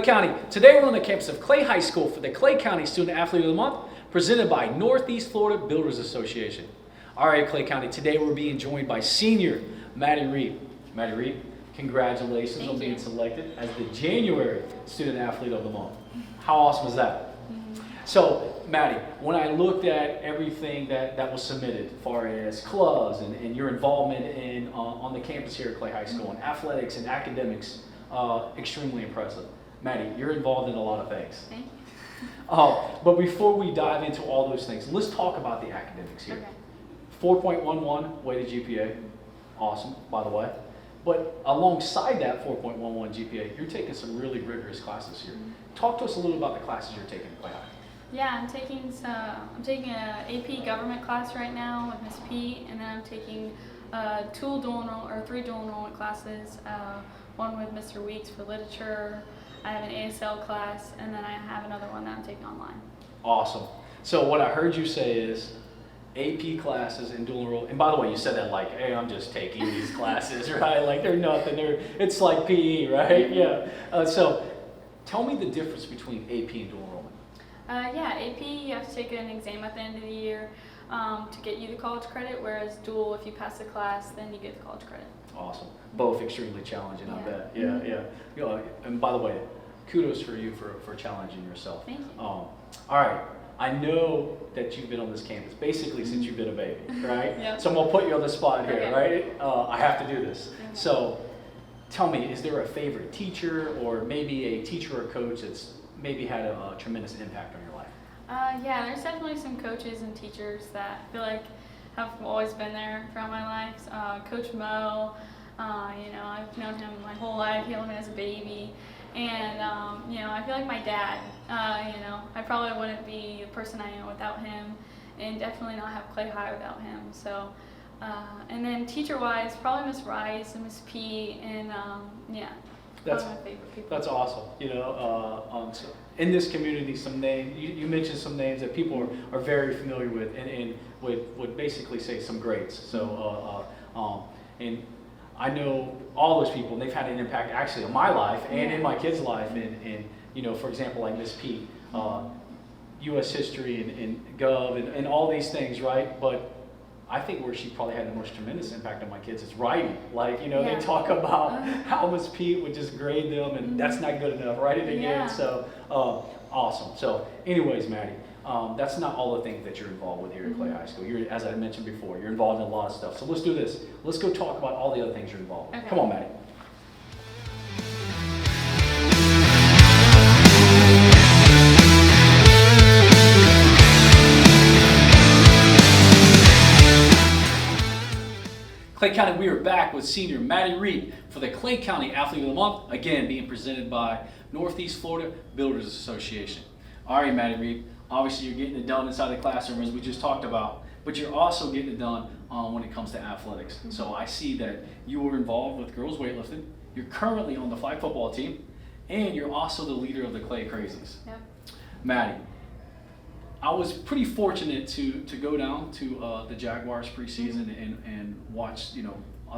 County. Today we're on the campus of Clay High School for the Clay County Student Athlete of the Month, presented by Northeast Florida Builders Association. All right, Clay County, today we're being joined by senior Mattie Reape. Mattie Reape, congratulations on being selected as the January Student Athlete of the Month. How awesome is that? So, Mattie, when I looked at everything that was submitted, as far as clubs and your involvement in on the campus here at Clay High School, and athletics and academics, extremely impressive. Mattie, you're involved in a lot of things. Thank you. But before we dive into all those things, let's talk about the academics here. Okay. 4.11 weighted GPA, awesome, by the way. But alongside that 4.11 GPA, you're taking some really rigorous classes here. Talk to us a little about the classes you're taking at Clay High. Yeah, I'm taking an AP government class right now with Miss P, and then I'm taking three dual enrollment classes. One with Mr. Weeks for literature. I have an ASL class, and then I have another one that I'm taking online. Awesome. So what I heard you say is AP classes and dual enroll. And by the way, you said that like, hey, I'm just taking these classes, right? Like they're nothing. It's like PE, right? Yeah. So tell me the difference between AP and dual enrollment. Yeah, AP, you have to take an exam at the end of the year to get you the college credit, whereas dual, if you pass the class, then you get the college credit. Awesome. Both extremely challenging, Yeah. I bet. Yeah. You know, and by the way, kudos for you for challenging yourself. Thank you. All right. I know that you've been on this campus basically since you've been a baby, right? Yep. So I'm going to put you on the spot here, Okay. right? I have to do this. Okay. So tell me, is there a favorite teacher or maybe a teacher or coach that's maybe had a tremendous impact on your life? Yeah, there's definitely some coaches and teachers that I feel like have always been there throughout my life. Coach Mo, I've known him my whole life. He held me as a baby. And, I feel like my dad, I probably wouldn't be the person I am without him, and definitely not have Clay High without him. So, and then teacher-wise, probably Miss Rice and Miss P, and, That's my favorite people. That's awesome. So in this community, some names you mentioned some names that people are very familiar with, and would basically say some greats. So and I know all those people, and they've had an impact actually on my life and in my kids' life. And for example, like Miss P, U.S. history and Gov and all these things, right? But I think where she probably had the most tremendous impact on my kids is writing. Like, they talk about how Miss Pete would just grade them, and that's not good enough. Write it again. Yeah. So, awesome. So, anyways, Mattie, that's not all the things that you're involved with here at Clay High School. You're, as I mentioned before, you're involved in a lot of stuff. So let's do this. Let's go talk about all the other things you're involved with. Okay. Come on, Mattie. Clay County, we are back with senior Mattie Reape for the Clay County Athlete of the Month, again being presented by Northeast Florida Builders Association. All right, Mattie Reape, obviously you're getting it done inside the classroom as we just talked about, but you're also getting it done when it comes to athletics. So I see that you were involved with girls weightlifting, you're currently on the flag football team, and you're also the leader of the Clay Crazies. Yep. Mattie, I was pretty fortunate to go down to the Jaguars preseason and watch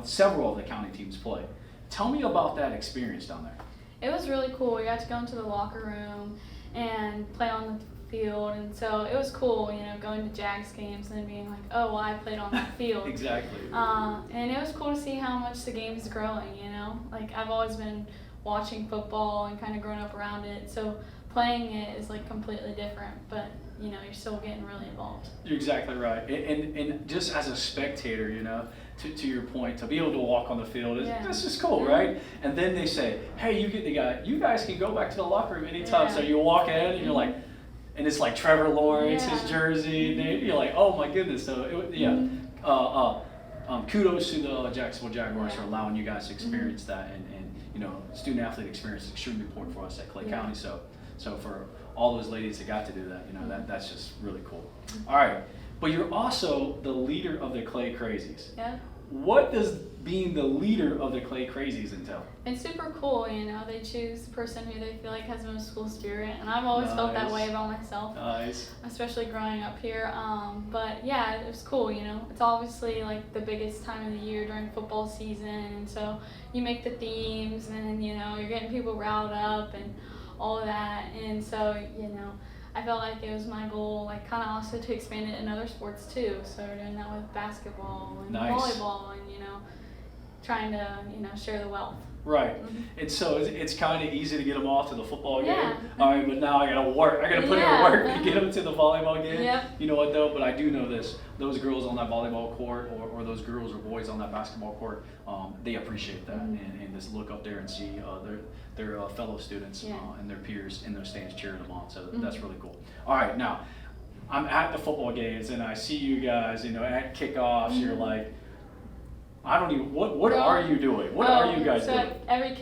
several of the county teams play. Tell me about that experience down there. It was really cool. We got to go into the locker room and play on the field, and so it was cool, going to Jags games and then being like, oh, well, I played on that field. Exactly. And it was cool to see how much the game is growing, Like, I've always been watching football and kind of growing up around it, so playing it is like completely different, but you're still getting really involved. You're exactly right. And just as a spectator, to your point, to be able to walk on the field, that's just cool, right? And then they say, hey, you guys can go back to the locker room anytime. So you walk in and you're like, and it's like Trevor Lawrence, his jersey, and you're like, oh my goodness. So kudos to the Jacksonville Jaguars for allowing you guys to experience that, and student athlete experience is extremely important for us at Clay County. So for all those ladies that got to do that, that's just really cool. All right, but you're also the leader of the Clay Crazies. Yeah. What does being the leader of the Clay Crazies entail? It's super cool, they choose the person who they feel like has the most school spirit, and I've always felt that way about myself. Nice. Especially growing up here. But yeah, it was cool, It's obviously like the biggest time of the year during football season, and so you make the themes, and you're getting people riled up and all of that. And so, I felt like it was my goal, like kind of also to expand it in other sports too. So we're doing that with basketball and Nice. volleyball, and trying to share the wealth. Right. And so it's kind of easy to get them off to the football game. Yeah. All right, but now I got to work. I got to put in work to get them to the volleyball game. Yep. You know what though? But I do know this. Those girls on that volleyball court or those girls or boys on that basketball court, they appreciate that and just look up there and see their fellow students and their peers in those stands cheering them on. So that's really cool. All right, now I'm at the football games and I see you guys, at kickoffs. You're like, I don't even. What are you doing? What are you guys doing? So every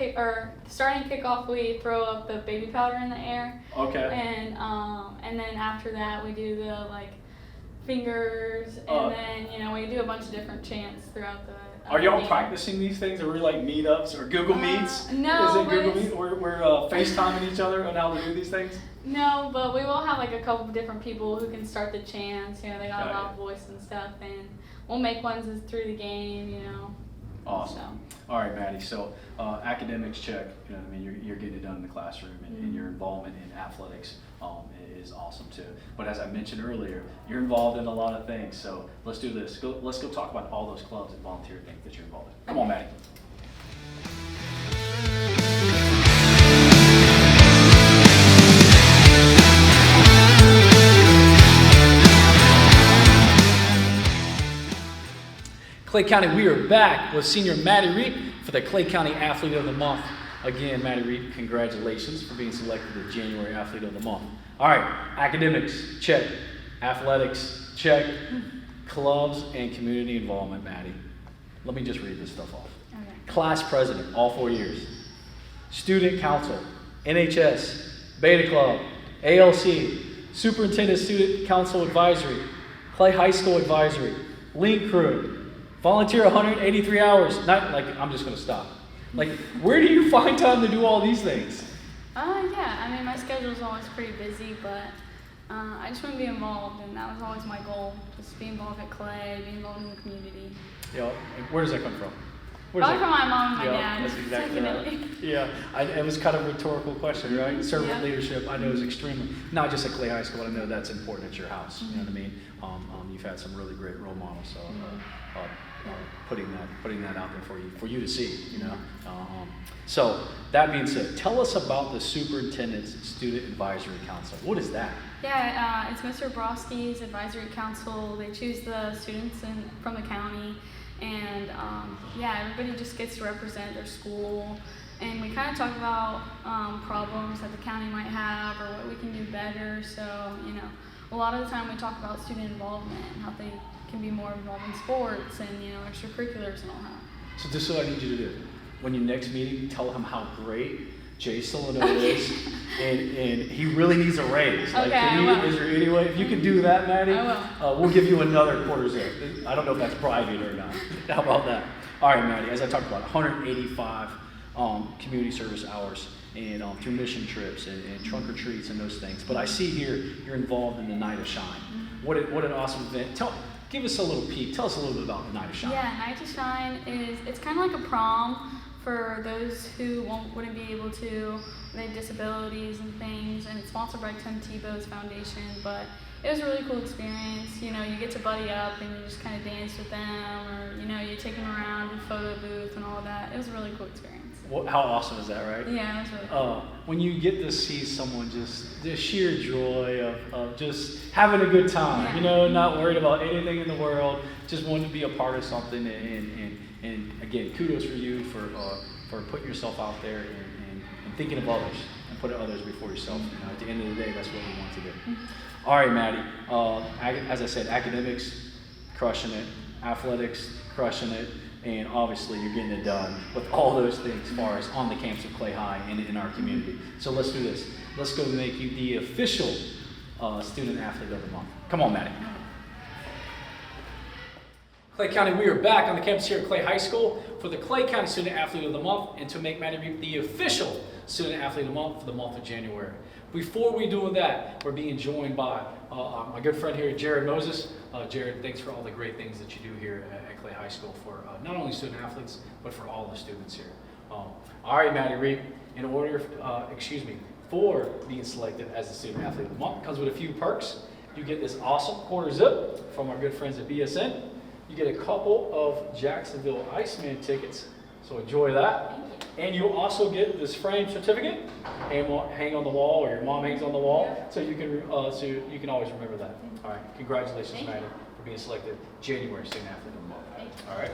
starting kickoff, we throw up the baby powder in the air. Okay. And then after that, we do the fingers, and then we do a bunch of different chants throughout the. Are y'all game. practicing these things? Are we like meetups or Google Meets? No. Is it Google Meet? We're FaceTiming each other on how to do these things? No, but we will have a couple of different people who can start the chants. They got a loud voice and stuff, and we'll make ones through the game. Awesome. So. All right, Mattie. So academics check. You know what I mean? You're getting it done in the classroom, and your involvement in athletics is awesome too. But as I mentioned earlier, you're involved in a lot of things. So let's do this. Let's go talk about all those clubs and volunteer things that you're involved in. Come on, Mattie. Clay County, we are back with senior Mattie Reape for the Clay County Athlete of the Month. Again, Mattie Reape, congratulations for being selected the January Athlete of the Month. All right, academics, check. Athletics, check. Clubs and community involvement, Mattie. Let me just read this stuff off. Okay. Class president, all 4 years. Student council, NHS, Beta Club, ALC, superintendent student council advisory, Clay High School advisory, link crew, volunteer 183 hours. I'm just going to stop. Where do you find time to do all these things? Yeah, my schedule's always pretty busy, but I just want to be involved, and that was always my goal, just be involved at Clay, be involved in the community. Yeah, where does that come from? Probably from my mom and my dad. That's exactly right. Yeah, it was kind of a rhetorical question, right? Servant leadership, I know is extremely, not just at Clay High School, I know that's important at your house, you know what I mean? You've had some really great role models, so putting that out there for you to see, So that being said, tell us about the Superintendent's Student Advisory Council. What is that? Yeah, it's Mr. Broski's advisory council. They choose the students from the county, and everybody just gets to represent their school. And we kind of talk about problems that the county might have or what we can do better. So, a lot of the time we talk about student involvement and how they can be more involved in sports and, extracurriculars and all that. So this is what I need you to do. When your next meeting, tell him how great Jay Solano is, and he really needs a raise. Okay, Is there any way, if you can do that, Mattie, I will. We'll give you another $0.25. I don't know if that's private or not. How about that? All right, Mattie, as I talked about, 185 community service hours and through mission trips and trunk or treats and those things. But I see here you're involved in the Night of Shine. What an awesome event. Give us a little peek. Tell us a little bit about the Night of Shine. Yeah, Night of Shine it's kind of like a prom for those who wouldn't be able to, they have disabilities and things, and it's sponsored by Tim Tebow's foundation, but it was a really cool experience. You get to buddy up and you just kind of dance with them, or, you take them around in photo booth and all of that. It was a really cool experience. Well, how awesome is that, right? Yeah, it was really cool. When you get to see someone just the sheer joy of just having a good time, not worried about anything in the world, just wanting to be a part of something, and again, kudos for you for putting yourself out there and thinking of others and putting others before yourself. At the end of the day, that's what we want to do. All right, Mattie. As I said, academics, crushing it. Athletics, crushing it. And obviously, you're getting it done with all those things as far as on the campus of Clay High and in our community. So let's do this. Let's go make you the official Student Athlete of the Month. Come on, Mattie. Clay County, we are back on the campus here at Clay High School for the Clay County Student Athlete of the Month, and to make Mattie Reape the official Student Athlete of the Month for the month of January. Before we do that, we're being joined by my good friend here, Jared Moses. Jared, thanks for all the great things that you do here at Clay High School for not only student athletes, but for all the students here. All right, Mattie Reape, in order, for being selected as the Student Athlete of the Month. Comes with a few perks. You get this awesome quarter zip from our good friends at BSN. You get a couple of Jacksonville Iceman tickets, so enjoy that. And you'll also get this framed certificate, hang on the wall, or your mom hangs on the wall, so you can always remember that. All right, congratulations, Mattie, for being selected January Student Athlete of the Month. All right.